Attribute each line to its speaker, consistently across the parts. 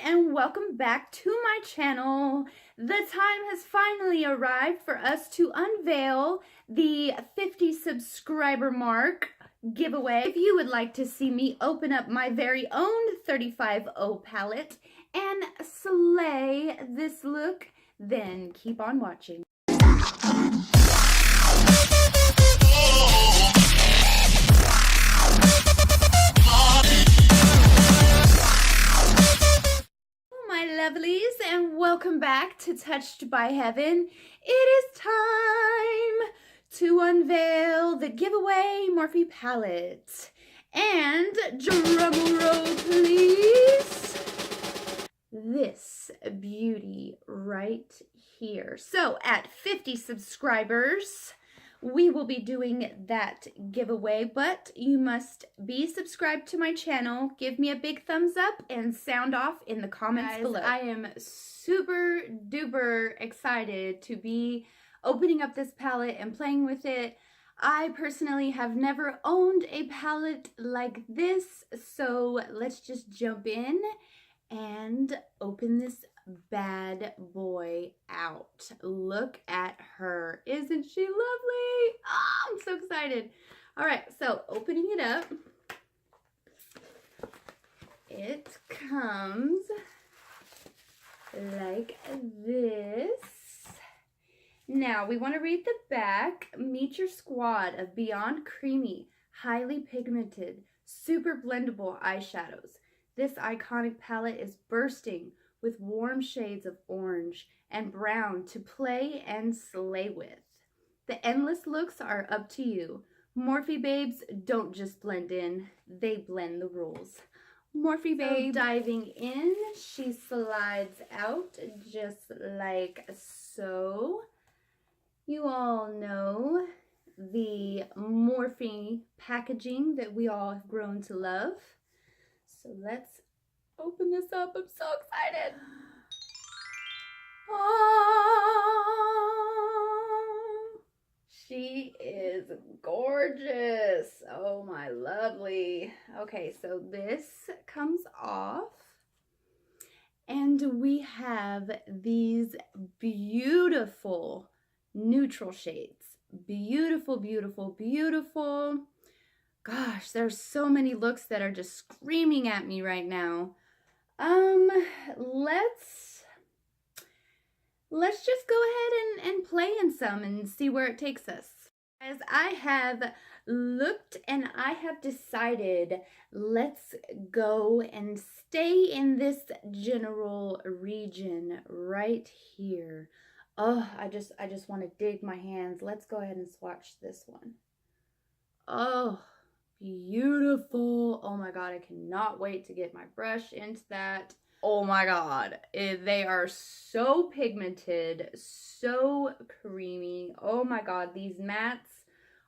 Speaker 1: and welcome back to my channel. The time has finally arrived for us to unveil the 50 subscriber mark giveaway. If you would like to see me open up my very own 35O palette and slay this look, then keep on watching. My lovelies, and welcome back to Touched by Heaven. It is time to unveil the giveaway Morphe palette. And drum roll please. This beauty right here. So at 50 subscribers, we will be doing that giveaway, but you must be subscribed to my channel, give me a big thumbs up, and sound off in the comments below. I am super duper excited to be opening up this palette and playing with it. I personally have never owned a palette like this, so let's just jump in and open this bad boy out. Look at her. Isn't she lovely? Oh, I'm so excited. All right, so opening it up, it comes like this. Now we want to read the back. Meet your squad of beyond creamy, highly pigmented, super blendable eyeshadows. This iconic palette is bursting with warm shades of orange and brown to play and slay with. The endless looks are up to you. Morphe babes don't just blend in, they blend the rules. Morphe babe, so diving in, she slides out just like so. You all know the Morphe packaging that we all have grown to love. So let's open this up. I'm so excited. Oh, she is gorgeous. Oh, my lovely. Okay, so this comes off. And we have these beautiful neutral shades. Beautiful, beautiful, beautiful. Gosh, there's so many looks that are just screaming at me right now. Let's just go ahead and play in some and see where it takes us. As I have looked and I have decided, let's go and stay in this general region right here. Oh, I just want to dig my hands. Let's go ahead and swatch this one. Oh, beautiful. Oh my god, I cannot wait to get my brush into that. Oh my god, they are so pigmented, so creamy. Oh my god, these mattes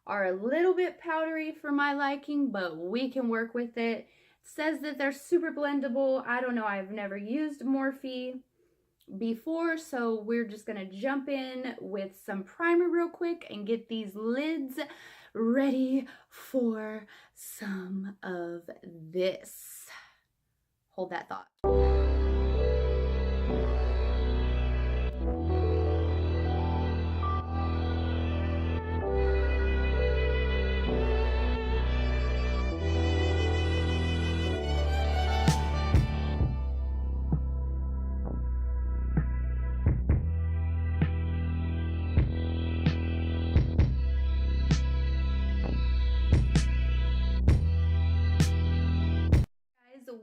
Speaker 1: are a little bit powdery for my liking, but we can work with it. It says that they're super blendable. I don't know, I've never used Morphe before, so we're just gonna jump in with some primer real quick and get these lids ready for some of this. Hold that thought.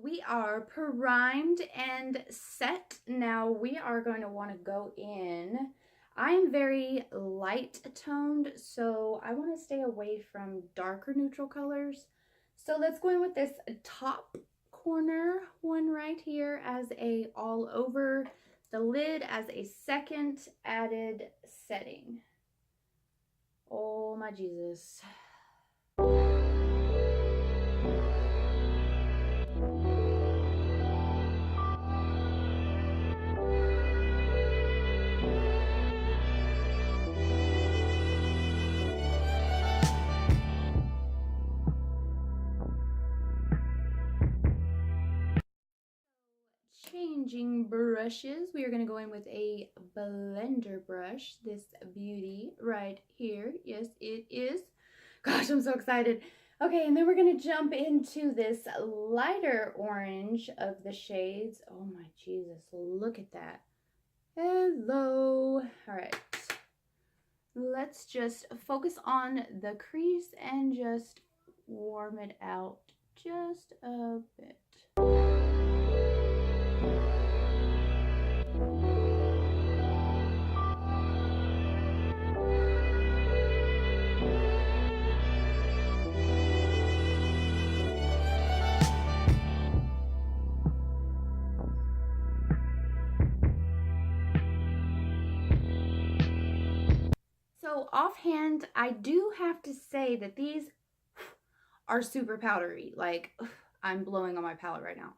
Speaker 1: We are primed and set. Now we are going to want to go in. I'm very light toned, so I want to stay away from darker neutral colors. So let's go in with this top corner one right here as a all over, the lid as a second added setting. Oh my Jesus. Changing brushes. We are going to go in with a blender brush. This beauty right here. Yes, it is. Gosh, I'm so excited. Okay, and then we're going to jump into this lighter orange of the shades. Oh my Jesus, look at that. Hello. All right. Let's just focus on the crease and just warm it out just a bit. So offhand, I do have to say that these are super powdery. Like, I'm blowing on my palette right now.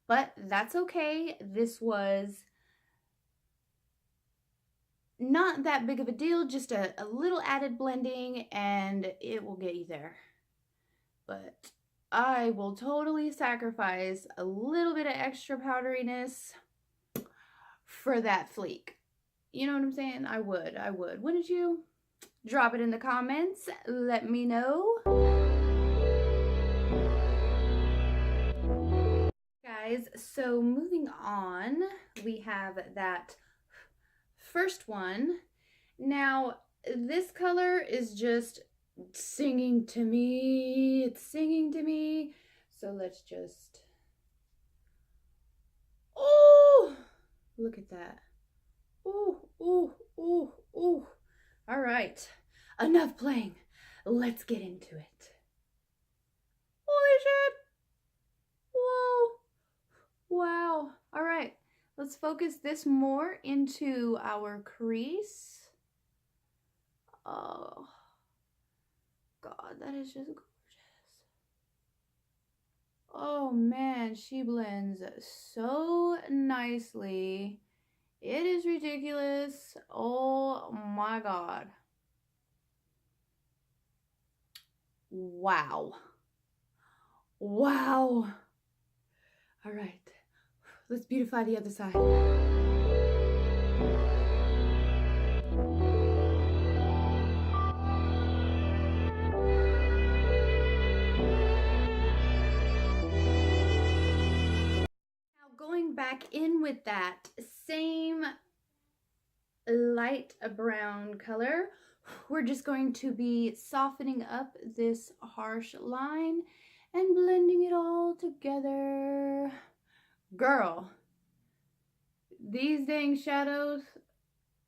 Speaker 1: But that's okay. This was not that big of a deal, just a little added blending and it will get you there. But I will totally sacrifice a little bit of extra powderiness for that FLEEK. You know what I'm saying? I would. Wouldn't you? Drop it in the comments. Let me know. Guys, so moving on, we have that first one. Now, this color is just singing to me. It's singing to me. So let's just... Oh! Look at that. Ooh, ooh, ooh, ooh. All right. Enough playing. Let's get into it. Holy shit. Whoa. Wow. All right. Let's focus this more into our crease. Oh, God, that is just gorgeous. Oh, man, she blends so nicely. It is ridiculous. Oh, my God. Wow. Wow. All right. Let's beautify the other side. Going back in with that same light brown color, we're just going to be softening up this harsh line and blending it all together. Girl, these dang shadows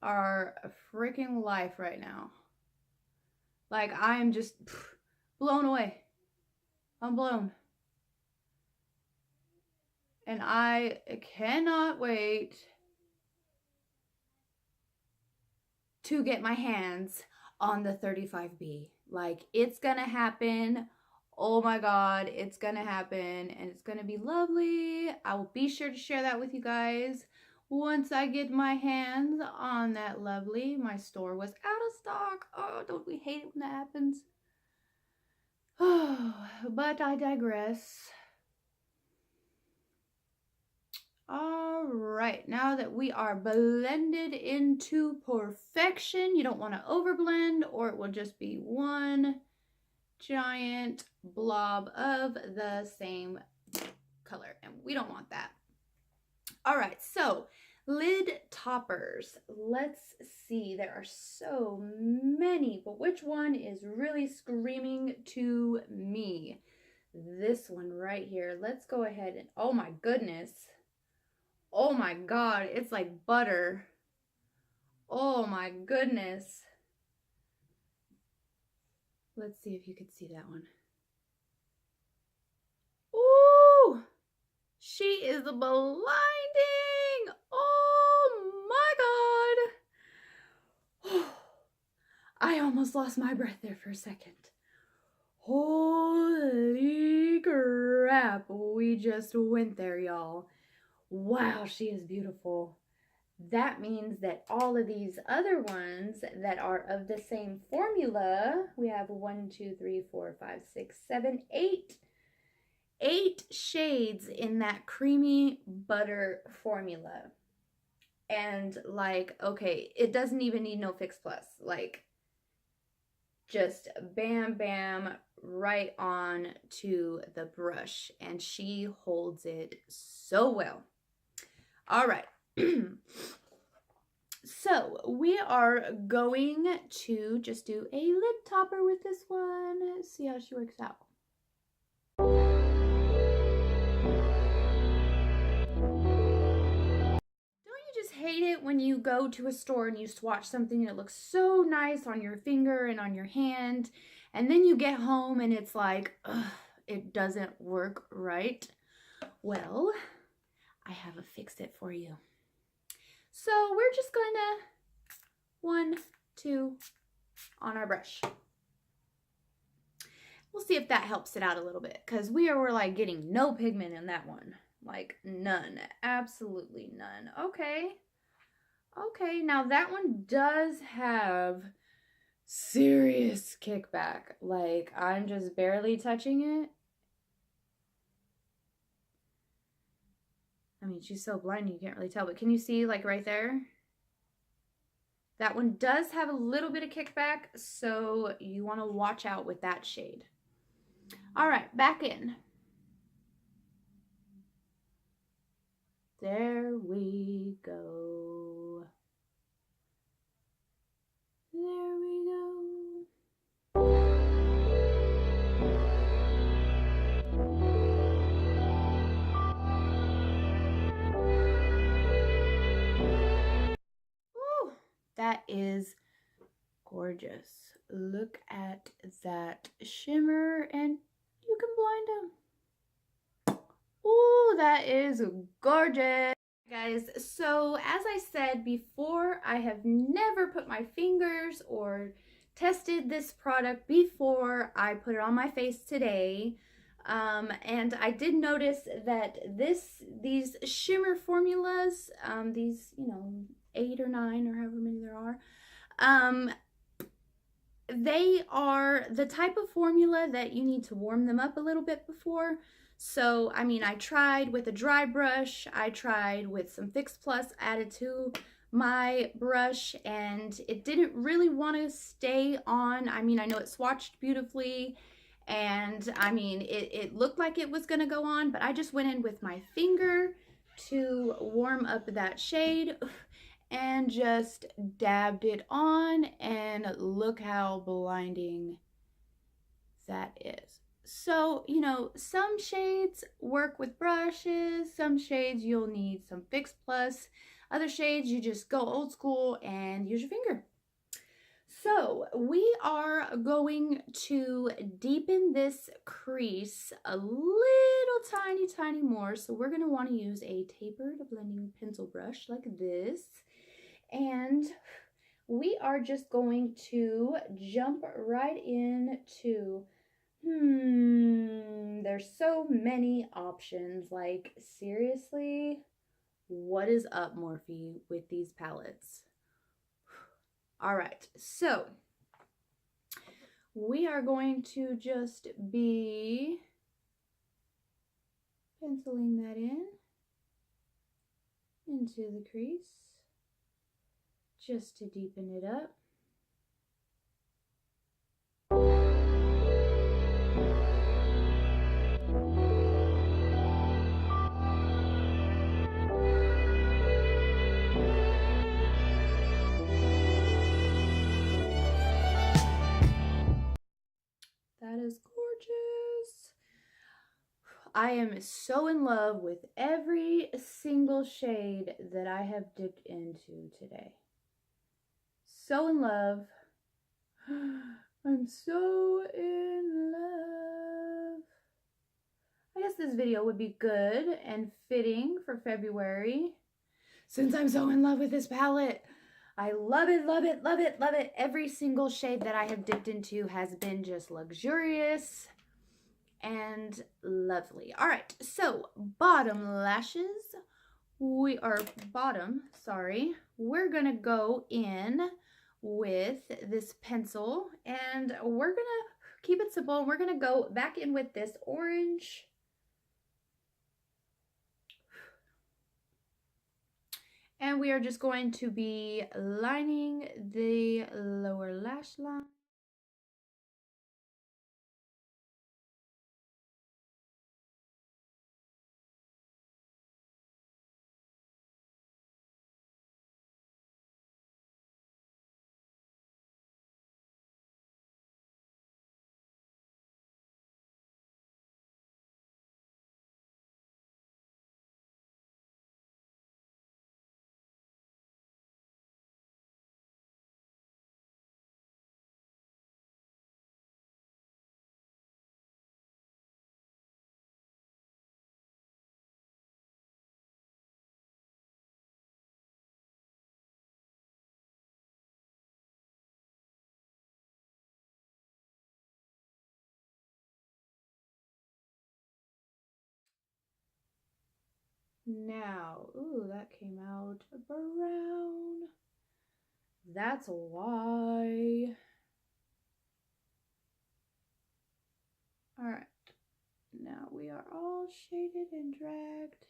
Speaker 1: are a freaking life right now. Like, I am just blown away. I'm blown. And I cannot wait to get my hands on the 35B. Like, it's gonna happen. Oh my God, it's gonna happen and it's gonna be lovely. I will be sure to share that with you guys once I get my hands on that lovely. My store was out of stock. Oh, don't we hate it when that happens? Oh, but I digress. All right, now that we are blended into perfection, you don't want to overblend or it will just be one giant blob of the same color, and we don't want that. All right, so lid toppers. Let's see, there are so many, but which one is really screaming to me? This one right here. Let's go ahead and, oh my goodness. Oh my God, it's like butter. Oh my goodness. Let's see if you could see that one. Ooh, she is blinding. Oh my God. I almost lost my breath there for a second. Holy crap, we just went there, y'all. Wow, she is beautiful. That means that all of these other ones that are of the same formula, we have 1, 2, 3, 4, 5, 6, 7, 8 8 shades in that creamy butter formula. And like, okay, it doesn't even need no Fix Plus. Like, just bam, bam, right on to the brush. And she holds it so well. All right. So we are going to just do a lip topper with this one. See how she works out. Hate it when you go to a store and you swatch something that looks so nice on your finger and on your hand, and then you get home and it's like, ugh, it doesn't work right. Well, I have a fix-it for you. So we're just gonna 1, 2 on our brush. We'll see if that helps it out a little bit, because we're like getting no pigment in that one. Like none, absolutely none. Okay, now that one does have serious kickback. Like, I'm just barely touching it. I mean, she's so blind you can't really tell, but can you see, like, right there? That one does have a little bit of kickback, so you want to watch out with that shade. All right, back in. There we go. There we go. Ooh, that is gorgeous. Look at that shimmer, and you can blind them. Ooh, that is gorgeous. Guys, so as I said before, I have never put my fingers or tested this product before I put it on my face today. And I did notice that these shimmer formulas, these, 8 or 9 or however many there are, they are the type of formula that you need to warm them up a little bit before. So, I mean, I tried with a dry brush, I tried with some Fix Plus added to my brush, and it didn't really want to stay on. I mean, I know it swatched beautifully, and I mean, it looked like it was going to go on, but I just went in with my finger to warm up that shade and just dabbed it on, and look how blinding that is. So, some shades work with brushes, some shades you'll need some Fix Plus, other shades you just go old school and use your finger. So we are going to deepen this crease a little tiny more. So we're going to want to use a tapered blending pencil brush like this, and we are just going to jump right into there's so many options. Like, seriously, what is up, Morphe, with these palettes? All right, so we are going to just be penciling that into the crease just to deepen it up. That is gorgeous. I am so in love with every single shade that I have dipped into today. So in love. I'm so in love. I guess this video would be good and fitting for February, since I'm so in love with this palette. I love it, love it, love it, love it. Every single shade that I have dipped into has been just luxurious and lovely. All right, so bottom lashes. We're gonna go in with this pencil, and we're gonna keep it simple. We're gonna go back in with this orange And we are just going to be lining the lower lash line. Now, ooh, that came out brown. That's why. All right, now we are all shaded and dragged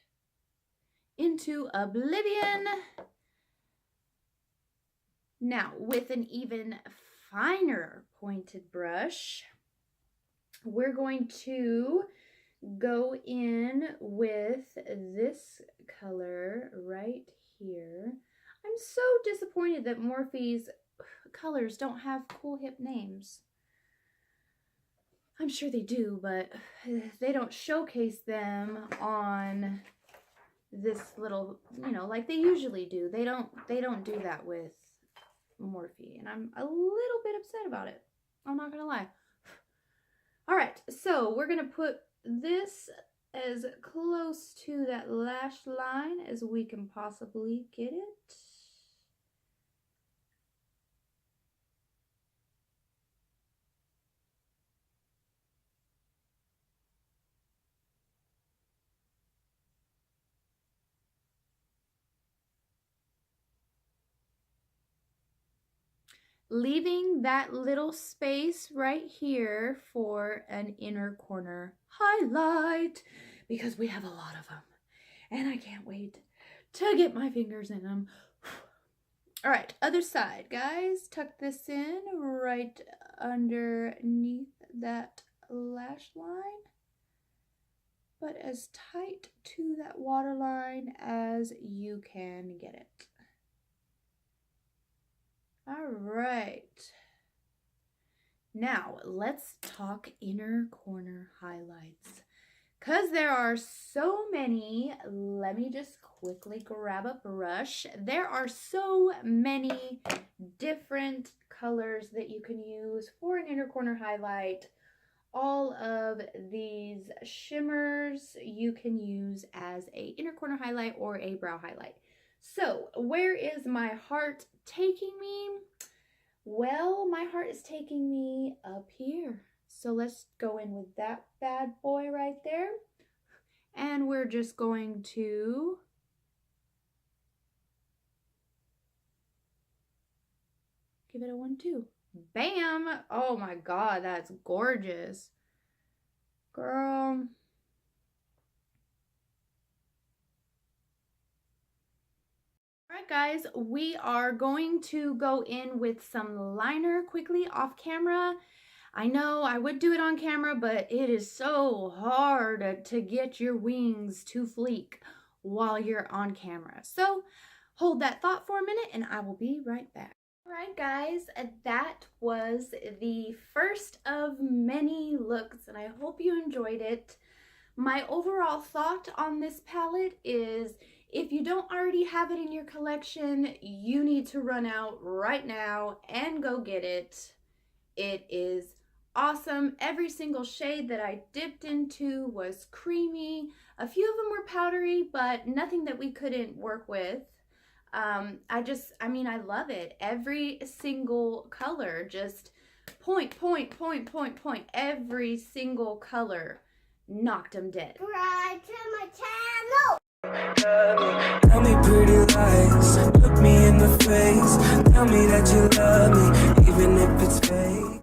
Speaker 1: into oblivion. Now, with an even finer pointed brush, we're going to go in with this color right here. I'm so disappointed that Morphe's colors don't have cool hip names. I'm sure they do, but they don't showcase them on this little, you know, like they usually do. They don't do that with Morphe, and I'm a little bit upset about it. I'm not gonna lie. All right, so we're gonna put this as close to that lash line as we can possibly get it. Leaving that little space right here for an inner corner highlight, because we have a lot of them and I can't wait to get my fingers in them. All right, other side, guys. Tuck this in right underneath that lash line, but as tight to that waterline as you can get it. All right. Now, let's talk inner corner highlights. Because there are so many, let me just quickly grab a brush. There are so many different colors that you can use for an inner corner highlight. All of these shimmers you can use as a inner corner highlight or a brow highlight. So, where is my heart taking me? Well, my heart is taking me up here. So let's go in with that bad boy right there. And we're just going to give it a 1-2. Bam! Oh my God, that's gorgeous. Girl. Alright guys, we are going to go in with some liner quickly off camera. I know I would do it on camera, but it is so hard to get your wings to fleek while you're on camera. So hold that thought for a minute and I will be right back. Alright guys, that was the first of many looks and I hope you enjoyed it. My overall thought on this palette is, if you don't already have it in your collection, you need to run out right now and go get it. It is awesome. Every single shade that I dipped into was creamy. A few of them were powdery, but nothing that we couldn't work with. I mean, I love it. Every single color, just point. Every single color knocked them dead. Subscribe to my channel.
Speaker 2: Tell me pretty lies, look me in the face, tell me that you love me, even if it's fake.